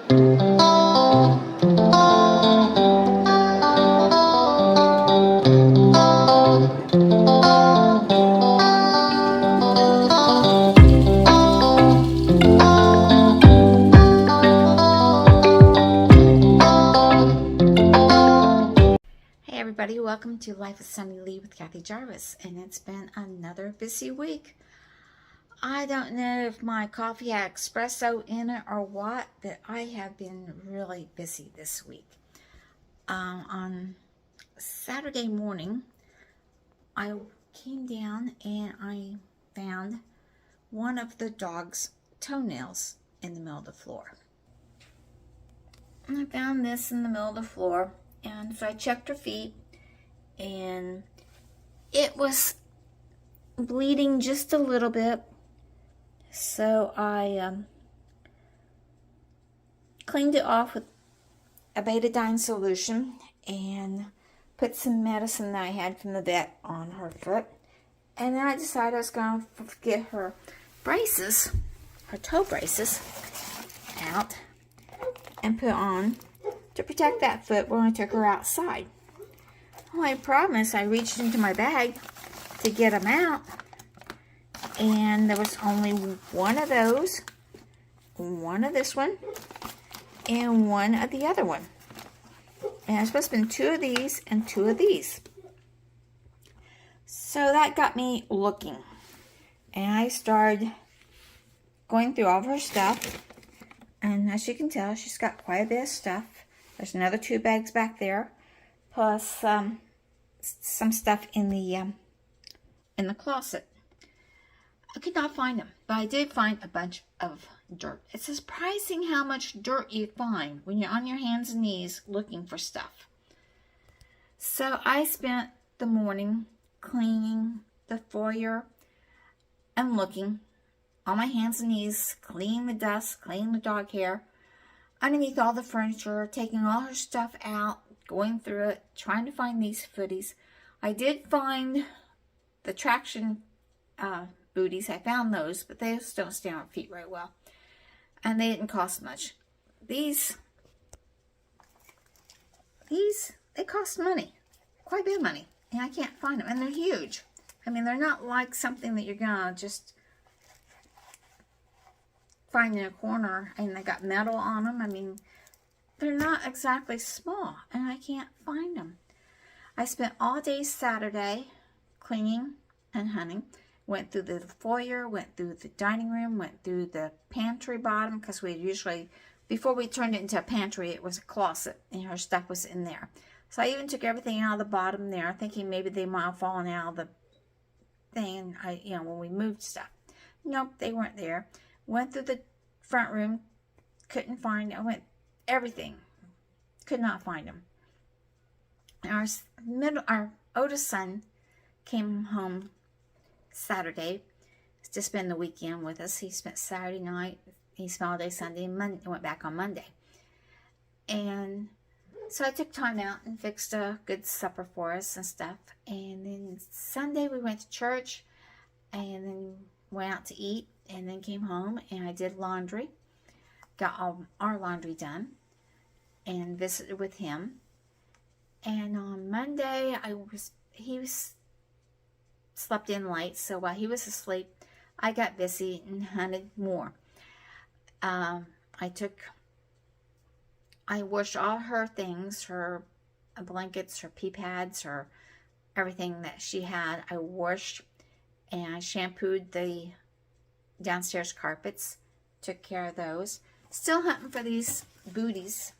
Everybody, welcome to Life with Sunny Lee with Kathy Jarvis, and it's been another busy week. I don't know if my coffee had espresso in it or what, but I have been really busy this week. On Saturday morning, I came down and I found one of the dog's toenails in the middle of the floor. And I found this in the middle of the floor, and so I checked her feet, and it was bleeding just a little bit. So I cleaned it off with a betadine solution and put some medicine that I had from the vet on her foot. And then I decided I was going to get her braces, her toe braces, out and put on to protect that foot when I took her outside. Well, I promise I reached into my bag to get them out, and there was only one of those, one of this one, and one of the other one. And it's supposed to be two of these and two of these. So that got me looking, and I started going through all of her stuff, and as you can tell, she's got quite a bit of stuff. There's another 2 bags back there, plus some stuff in the closet. I could not find them, but I did find a bunch of dirt. It's surprising how much dirt you find when you're on your hands and knees looking for stuff. So I spent the morning cleaning the foyer and looking on my hands and knees, cleaning the dust, cleaning the dog hair, underneath all the furniture, taking all her stuff out, going through it, trying to find these footies. I did find the traction booties. I found those, but they just don't stay on her feet very well. And they didn't cost much. These, they cost money. Quite a bit of money. And I can't find them. And they're huge. I mean, they're not like something that you're going to just find in a corner and they got metal on them. I mean, they're not exactly small, and I can't find them. I spent all day Saturday cleaning and hunting. Went through the foyer, went through the dining room, went through the pantry bottom, because we usually, before we turned it into a pantry, it was a closet, and her stuff was in there. So I even took everything out of the bottom there, thinking maybe they might have fallen out of the thing, when we moved stuff. Nope, they weren't there. Went through the front room, couldn't find it. I went everything, could not find them. Our oldest son came home Saturday to spend the weekend with us. He spent Saturday night, he spent all day Sunday, and went back on Monday. And so I took time out and fixed a good supper for us and stuff. And then Sunday we went to church, and then went out to eat, and then came home and I did laundry, got all our laundry done, and visited with him. And on Monday, he slept in late, so while he was asleep, I got busy and hunted more. I washed all her things, her blankets, her pee pads, her everything that she had. I washed, and I shampooed the downstairs carpets, took care of those. Still hunting for these booties,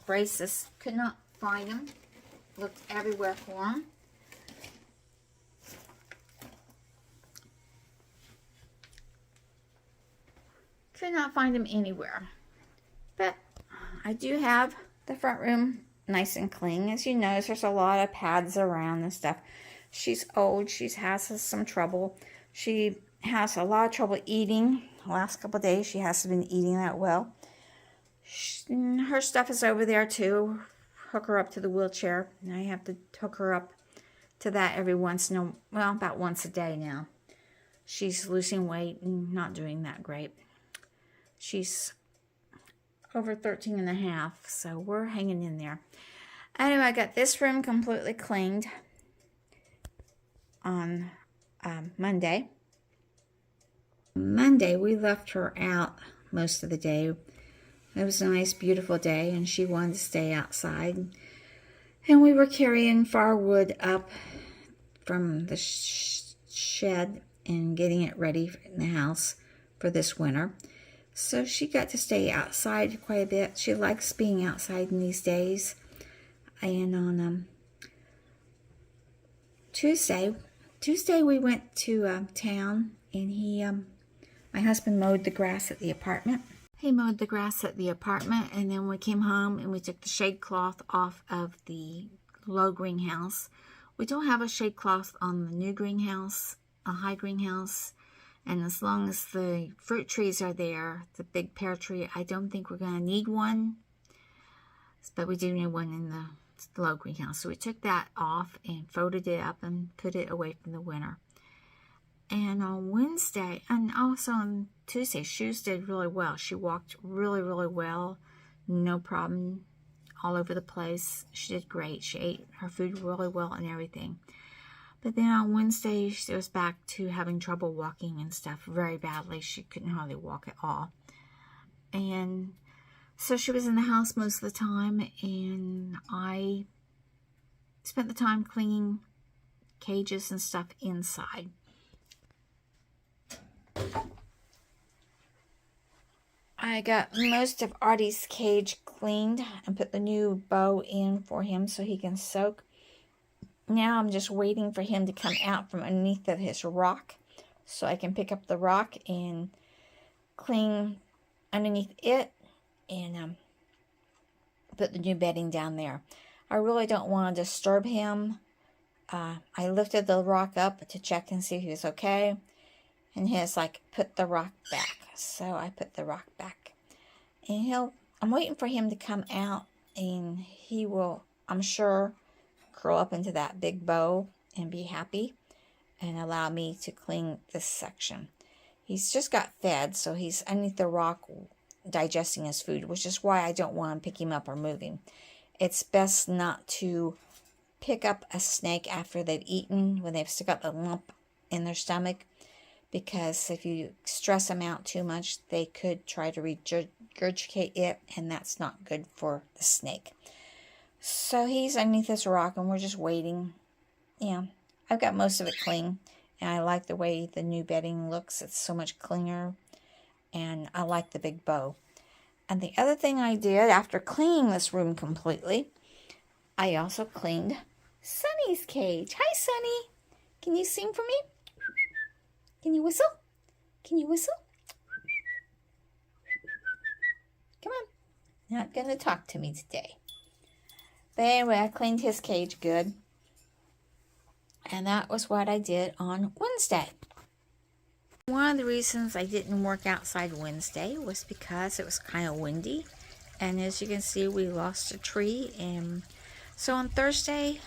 braces. Could not find them. Looked everywhere for them. Could not find them anywhere. But I do have the front room nice and clean. As you notice, there's a lot of pads around and stuff. She's old. She has some trouble. She has a lot of trouble eating. The last couple of days, she hasn't been eating that well. Her stuff is over there too. Hook her up to the wheelchair. And I have to hook her up to that every about once a day now. She's losing weight and not doing that great. She's over 13 and a half, so we're hanging in there. Anyway, I got this room completely cleaned on Monday. Monday, we left her out most of the day. It was a nice, beautiful day, and she wanted to stay outside. And we were carrying firewood up from the shed and getting it ready in the house for this winter. So she got to stay outside quite a bit. She likes being outside in these days. And on Tuesday we went to town, and my husband mowed the grass at the apartment. He mowed the grass at the apartment, and then we came home and we took the shade cloth off of the low greenhouse. We don't have a shade cloth on the new greenhouse, a high greenhouse, and as long as the fruit trees are there, the big pear tree, I don't think we're going to need one, but we do need one in the low greenhouse. So we took that off and folded it up and put it away from the winter. And on Wednesday, and also on Tuesday, Shoes did really well. She walked really, really well. No problem. All over the place. She did great. She ate her food really well and everything. But then on Wednesday, she was back to having trouble walking and stuff very badly. She couldn't hardly walk at all. And so she was in the house most of the time, and I spent the time cleaning cages and stuff inside. I got most of Artie's cage cleaned and put the new bow in for him so he can soak. Now I'm just waiting for him to come out from underneath of his rock so I can pick up the rock and clean underneath it and put the new bedding down there. I really don't want to disturb him. I lifted the rock up to check and see if he was okay. And he's like, put the rock back. So I put the rock back. And I'm waiting for him to come out. And he will, I'm sure, curl up into that big bow and be happy. And allow me to clean this section. He's just got fed. So he's underneath the rock digesting his food. Which is why I don't want to pick him up or move him. It's best not to pick up a snake after they've eaten. When they've still got the lump in their stomach. Because if you stress them out too much, they could try to regurgitate it, and that's not good for the snake. So he's underneath this rock, and we're just waiting. Yeah, I've got most of it clean, and I like the way the new bedding looks. It's so much cleaner, and I like the big bow. And the other thing I did after cleaning this room completely, I also cleaned Sunny's cage. Hi, Sunny. Can you sing for me? Can you whistle? Can you whistle? Come on. Not going to talk to me today. But anyway, I cleaned his cage good. And that was what I did on Wednesday. One of the reasons I didn't work outside Wednesday was because it was kind of windy. And as you can see, we lost a tree. And so on Thursday,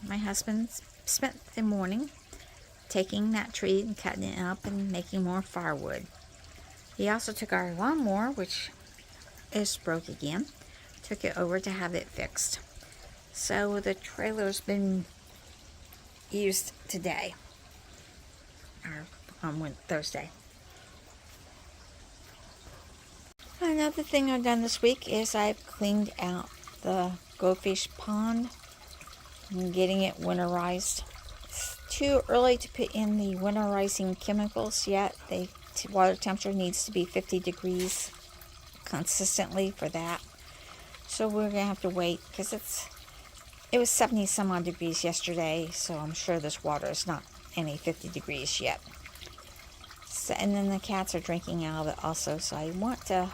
my husband spent the morning taking that tree and cutting it up and making more firewood. He also took our lawnmower, which is broke again, took it over to have it fixed. So the trailer's been used today, or on Thursday. Another thing I've done this week is I've cleaned out the goldfish pond and getting it winterized. Too early to put in the winterizing chemicals yet. The water temperature needs to be 50 degrees consistently for that. So we're going to have to wait because it was 70 some odd degrees yesterday, so I'm sure this water is not any 50 degrees yet. So, and then the cats are drinking out of it also, so I want to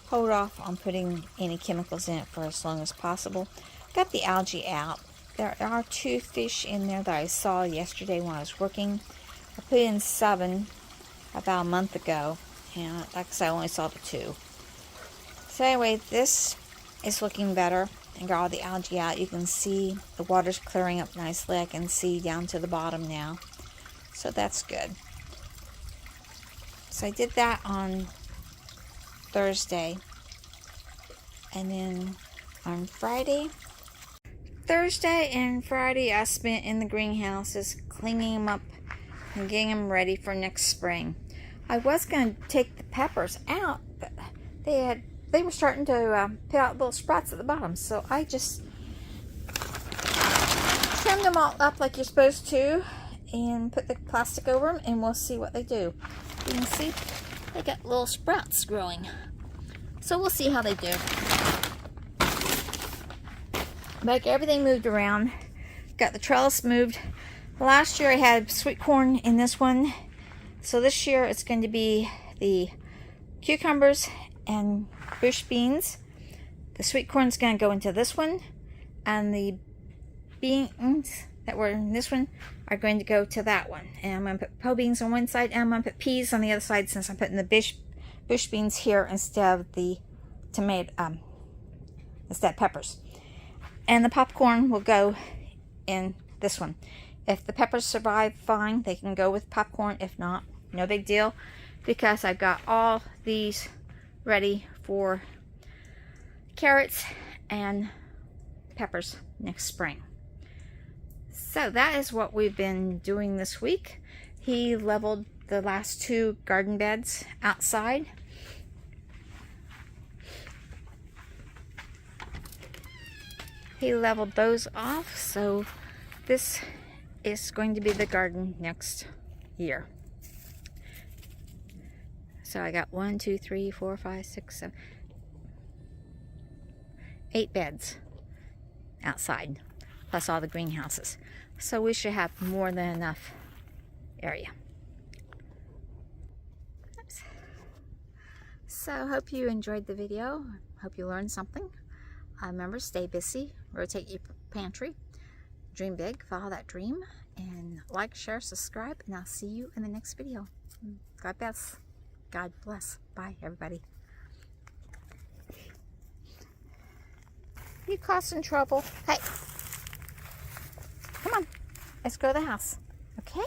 hold off on putting any chemicals in it for as long as possible. Got the algae out. There are 2 fish in there that I saw yesterday when I was working. I put in 7 about a month ago, and like I only saw the 2. So anyway, this is looking better and got all the algae out. You can see the water's clearing up nicely. I can see down to the bottom now. So that's good. So I did that on Thursday. And then on Thursday and Friday, I spent in the greenhouses cleaning them up and getting them ready for next spring. I was going to take the peppers out, but they were starting to put out little sprouts at the bottom, so I just trimmed them all up like you're supposed to and put the plastic over them, and we'll see what they do. You can see they got little sprouts growing, so we'll see how they do. But everything moved around. Got the trellis moved. Last year I had sweet corn in this one, so this year it's going to be the cucumbers and bush beans. The sweet corn's going to go into this one, and the beans that were in this one are going to go to that one. And I'm going to put po beans on one side, and I'm going to put peas on the other side, since I'm putting the bush beans here instead of the instead of peppers. And the popcorn will go in this one. If the peppers survive, fine, they can go with popcorn. If not, no big deal, because I've got all these ready for carrots and peppers next spring. So that is what we've been doing this week. He leveled the last 2 garden beds outside. He leveled those off, so this is going to be the garden next year. So I got 1, 2, 3, 4, 5, 6, 7, 8 beds outside, plus all the greenhouses. So we should have more than enough area. Oops. So hope you enjoyed the video. Hope you learned something. Remember, stay busy, rotate your pantry, dream big, follow that dream, and like, share, subscribe, and I'll see you in the next video. God bless. God bless. Bye, everybody. You causing trouble. Hey, come on, let's go to the house, okay?